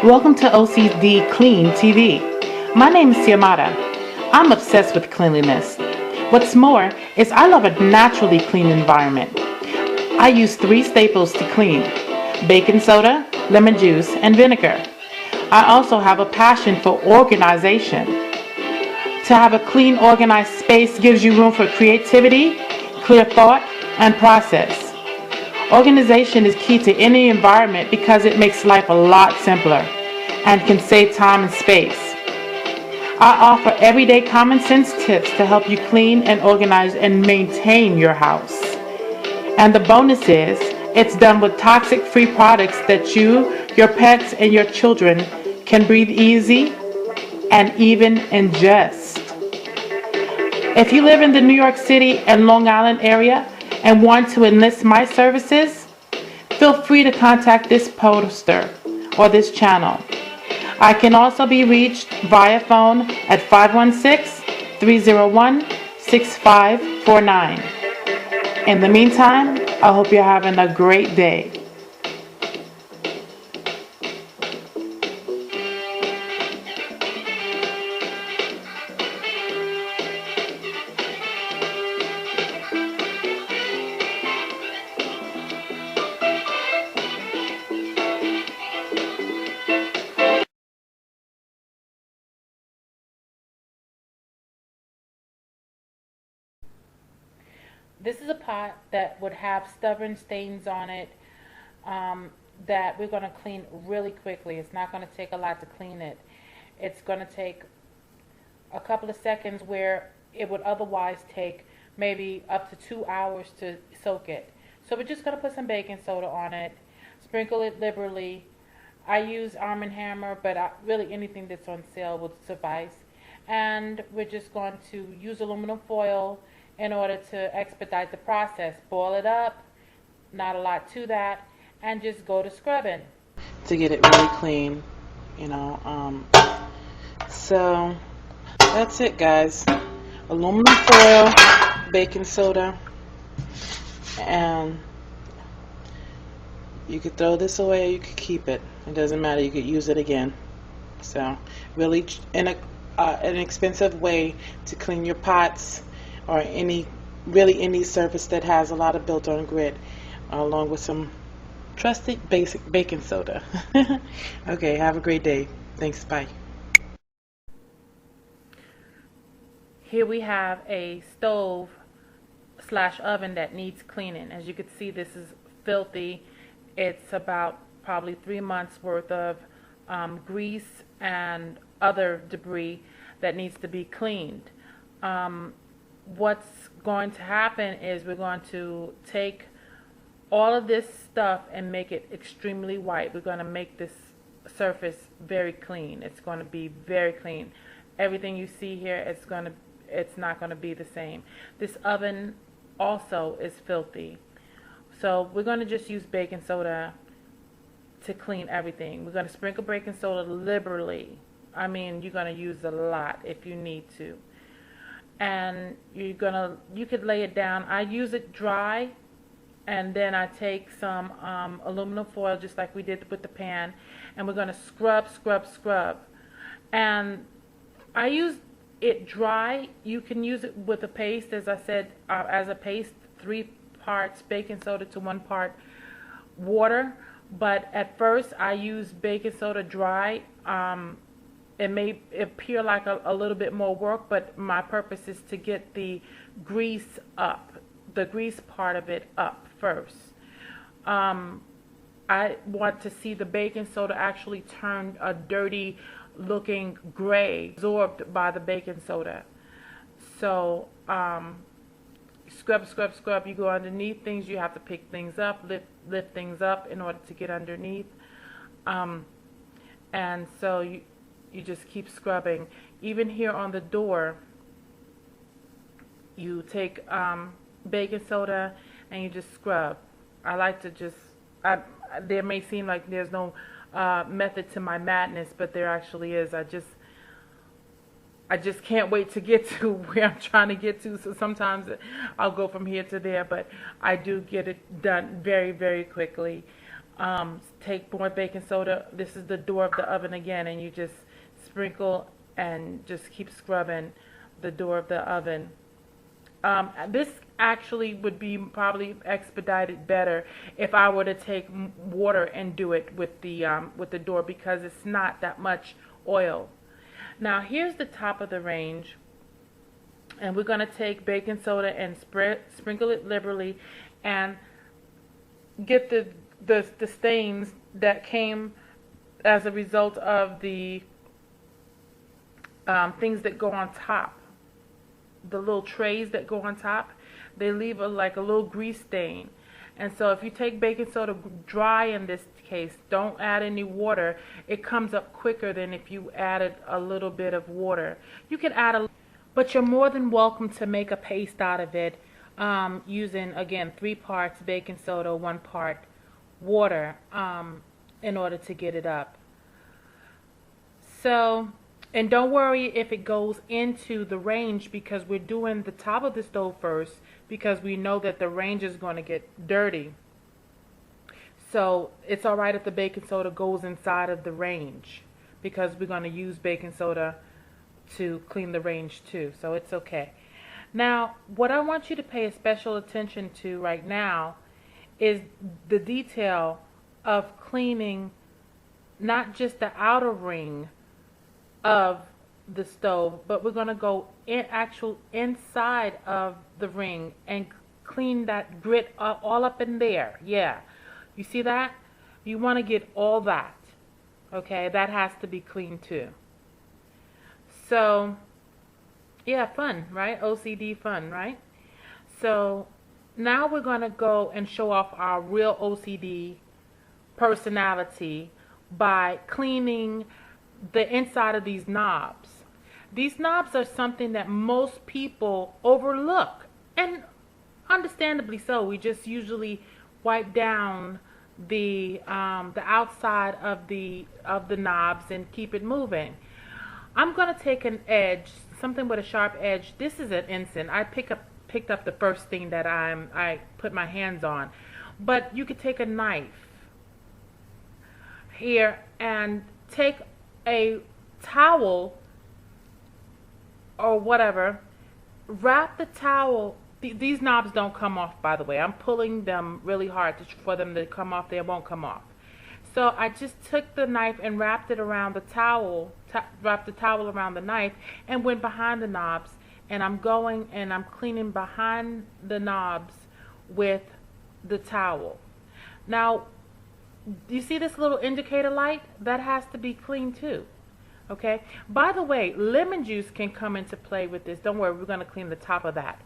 Welcome to OCD Clean TV. My name is Siamata. I'm obsessed with cleanliness. What's more is I love a naturally clean environment. I use 3 staples to clean: baking soda, lemon juice, and vinegar. I also have a passion for organization. To have a clean, organized space gives you room for creativity, clear thought, and process. Organization is key to any environment because it makes life a lot simpler and can save time and space. I offer everyday common sense tips to help you clean and organize and maintain your house. And the bonus is, it's done with toxic-free products that you, your pets, and your children can breathe easy and even ingest. If you live in the New York City and Long Island area and want to enlist my services, feel free to contact this poster or this channel. I can also be reached via phone at 516-301-6549. In the meantime, I hope you're having a great day. This is a pot that would have stubborn stains on it that we're going to clean really quickly. It's not going to take a lot to clean it. It's going to take a couple of seconds where it would otherwise take maybe up to 2 hours to soak it. So we're just going to put some baking soda on it, sprinkle it liberally. I use Arm & Hammer, but really anything that's on sale will suffice. And we're just going to use aluminum foil in order to expedite the process. Boil it up, not a lot to that, and just go to scrubbing to get it really clean, so that's it, guys. Aluminum foil, baking soda, and you could throw this away or you could keep it. It doesn't matter, you could use it again. So really an expensive way to clean your pots or any surface that has a lot of built-on grit, along with some trusted basic baking soda. Okay, have a great day. Thanks, bye. Here we have a stove / oven that needs cleaning. As you can see, this is filthy. It's about probably 3 months worth of grease and other debris that needs to be cleaned. What's going to happen is we're going to take all of this stuff and make it extremely white. We're going to make this surface very clean. It's going to be very clean. Everything you see here, it's not going to be the same. This oven also is filthy. So we're going to just use baking soda to clean everything. We're going to sprinkle baking soda liberally. I mean, you're going to use a lot if you need to. And you could lay it down. I use it dry, and then I take some aluminum foil, just like we did with the pan, and we're going to scrub. And I use it dry. You can use it with a paste, as I said, as a paste, 3 parts baking soda to 1 part water. But at first, I use baking soda dry. It may appear like a little bit more work, but my purpose is to get the grease up, the grease part of it up first. I want to see the baking soda actually turn a dirty looking gray, absorbed by the baking soda. So scrub. You go underneath things. You have to pick things up, lift things up in order to get underneath. And so you just keep scrubbing. Even here on the door, you take baking soda and you just scrub. I like to just, there may seem like there's no method to my madness, but there actually is. I just can't wait to get to where I'm trying to get to. So sometimes I'll go from here to there, but I do get it done very, very quickly. Take more baking soda. This is the door of the oven again, and you just sprinkle and just keep scrubbing the door of the oven. This actually would be probably expedited better if I were to take water and do it with the door, because it's not that much oil. Now here's the top of the range, and we're going to take baking soda and sprinkle it liberally and get the stains that came as a result of the things that go on top. The little trays that go on top, they leave like a little grease stain. And so if you take baking soda dry in this case, don't add any water, it comes up quicker than if you added a little bit of water. You can add a, but you're more than welcome to make a paste out of it using, again, 3 parts baking soda, 1 part water in order to get it up. So, and don't worry if it goes into the range, because we're doing the top of the stove first, because we know that the range is going to get dirty. So it's all right if the baking soda goes inside of the range, because we're going to use baking soda to clean the range too. So it's okay. Now, what I want you to pay special attention to right now is the detail of cleaning not just the outer ring of the stove, but we're going to go inside of the ring and clean that grit all up in there. Yeah, you see that? You want to get all that. Okay, that has to be clean too. So yeah, fun, right? OCD fun, right? So now we're going to go and show off our real OCD personality by cleaning the inside of these knobs. These knobs are something that most people overlook, and understandably so. We just usually wipe down the outside of the knobs and keep it moving. I'm going to take an edge, something with a sharp edge. This is an ensign. I picked up the first thing that I put my hands on, but you could take a knife here and take a towel or whatever, wrap the towel. These knobs don't come off, by the way. I'm pulling them really hard for them to come off. They won't come off. So I just took the knife and wrapped it around the towel, wrapped the towel around the knife, and went behind the knobs, and I'm going and I'm cleaning behind the knobs with the towel. Now, you see this little indicator light? That has to be clean too. Okay? By the way, lemon juice can come into play with this. Don't worry, we're going to clean the top of that.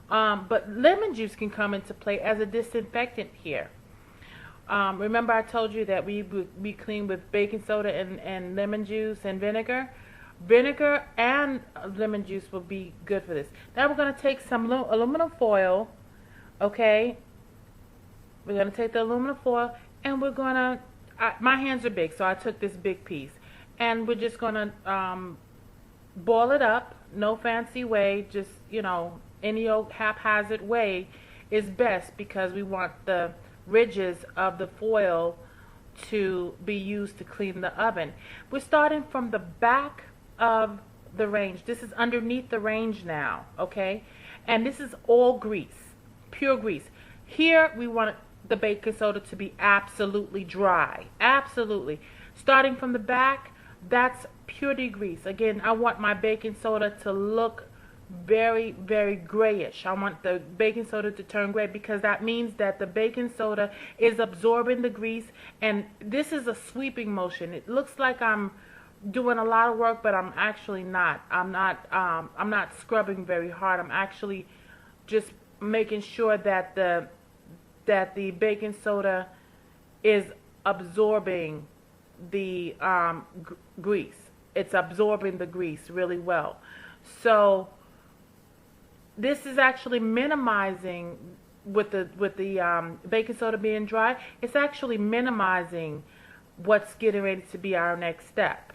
But lemon juice can come into play as a disinfectant here. Remember I told you that we clean with baking soda and lemon juice and vinegar? Vinegar and lemon juice will be good for this. Now we're going to take some aluminum foil. Okay? We're going to take the aluminum foil, and we're going to, my hands are big, so I took this big piece. And we're just going to boil it up, no fancy way, just, you know, any old haphazard way is best, because we want the ridges of the foil to be used to clean the oven. We're starting from the back of the range. This is underneath the range now, okay? And this is all grease, pure grease. Here we want the baking soda to be absolutely dry, absolutely. Starting from the back, that's pure degrease. Again, I want my baking soda to look very, very grayish. I want the baking soda to turn gray, because that means that the baking soda is absorbing the grease, and this is a sweeping motion. It looks like I'm doing a lot of work, but I'm actually not. I'm not scrubbing very hard. I'm actually just making sure that the baking soda is absorbing the grease. It's absorbing the grease really well. So this is actually minimizing, with the baking soda being dry, it's actually minimizing what's getting ready to be our next step.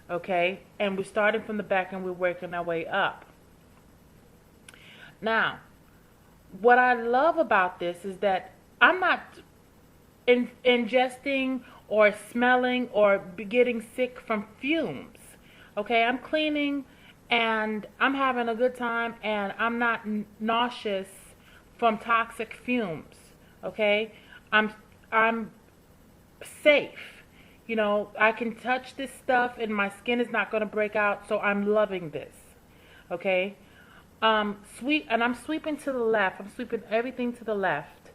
Okay? And we're starting from the back and we're working our way up. Now, what I love about this is that I'm not ingesting or smelling or getting sick from fumes. Okay, I'm cleaning and I'm having a good time and I'm not nauseous from toxic fumes. Okay, I'm safe. You know, I can touch this stuff and my skin is not going to break out, so I'm loving this. Okay, and I'm sweeping to the left. I'm sweeping everything to the left,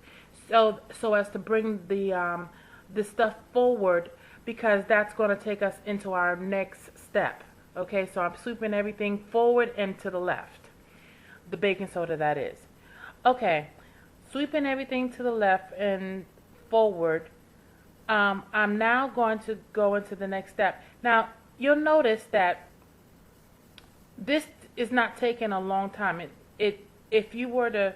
so as to bring the stuff forward, because that's going to take us into our next step. Okay, so I'm sweeping everything forward and to the left, the baking soda, that is. Okay, sweeping everything to the left and forward. I'm now going to go into the next step. Now, you'll notice that this is not taking a long time. If you were to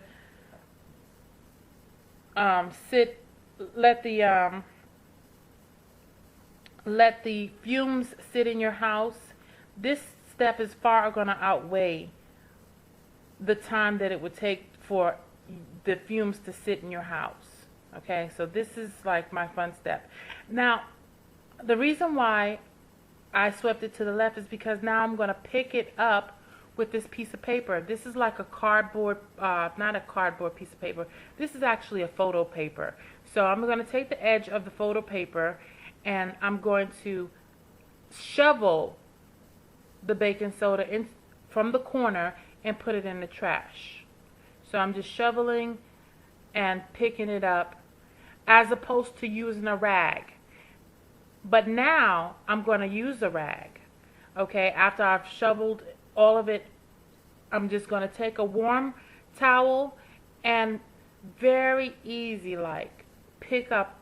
let the fumes sit in your house, this step is far going to outweigh the time that it would take for the fumes to sit in your house. Okay, so this is like my fun step. Now, the reason why I swept it to the left is because now I'm going to pick it up with this piece of paper. This is like a cardboard, not a cardboard piece of paper. This is actually a photo paper. So I'm going to take the edge of the photo paper and I'm going to shovel the baking soda in from the corner and put it in the trash. So I'm just shoveling and picking it up as opposed to using a rag. But now I'm going to use a rag. Okay, after I've shoveled all of it, I'm just going to take a warm towel and very easy like pick up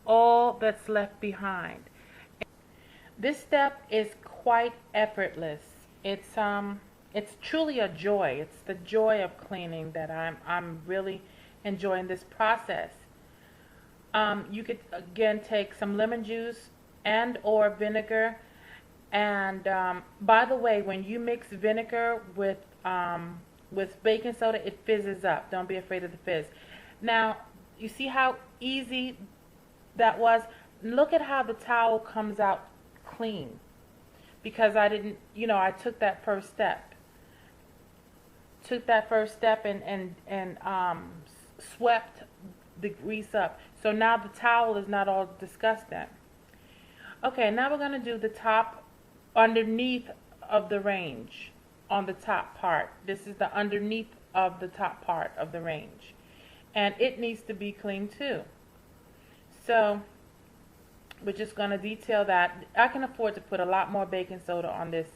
all that's left behind. This step is quite effortless. It's truly a joy. It's the joy of cleaning that I'm really enjoying this process. You could again take some lemon juice and or vinegar. And by the way, when you mix vinegar with baking soda, it fizzes up. Don't be afraid of the fizz. Now, you see how easy that was? Look at how the towel comes out clean. Because I didn't, I took that first step. And swept the grease up. So now the towel is not all disgusting. Okay, now we're going to do the top underneath of the range on the top part. This is the underneath of the top part of the range. And it needs to be clean too. So we're just going to detail that. I can afford to put a lot more baking soda on this.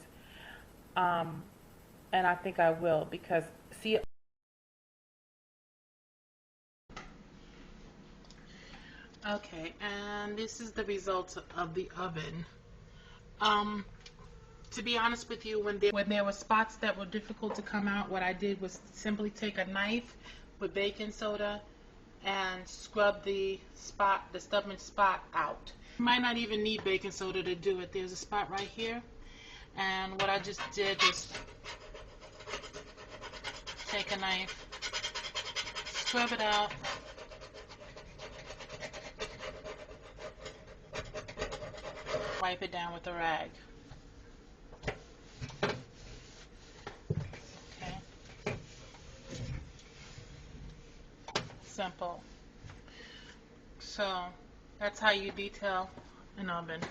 And I think I will because, see, okay, and this is the result of the oven. To be honest with you, when there were spots that were difficult to come out, what I did was simply take a knife with baking soda and scrub the stubborn spot out. You might not even need baking soda to do it. There's a spot right here, and what I just did was take a knife, scrub it out, wipe it down with a rag. Okay. Simple. So that's how you detail an oven.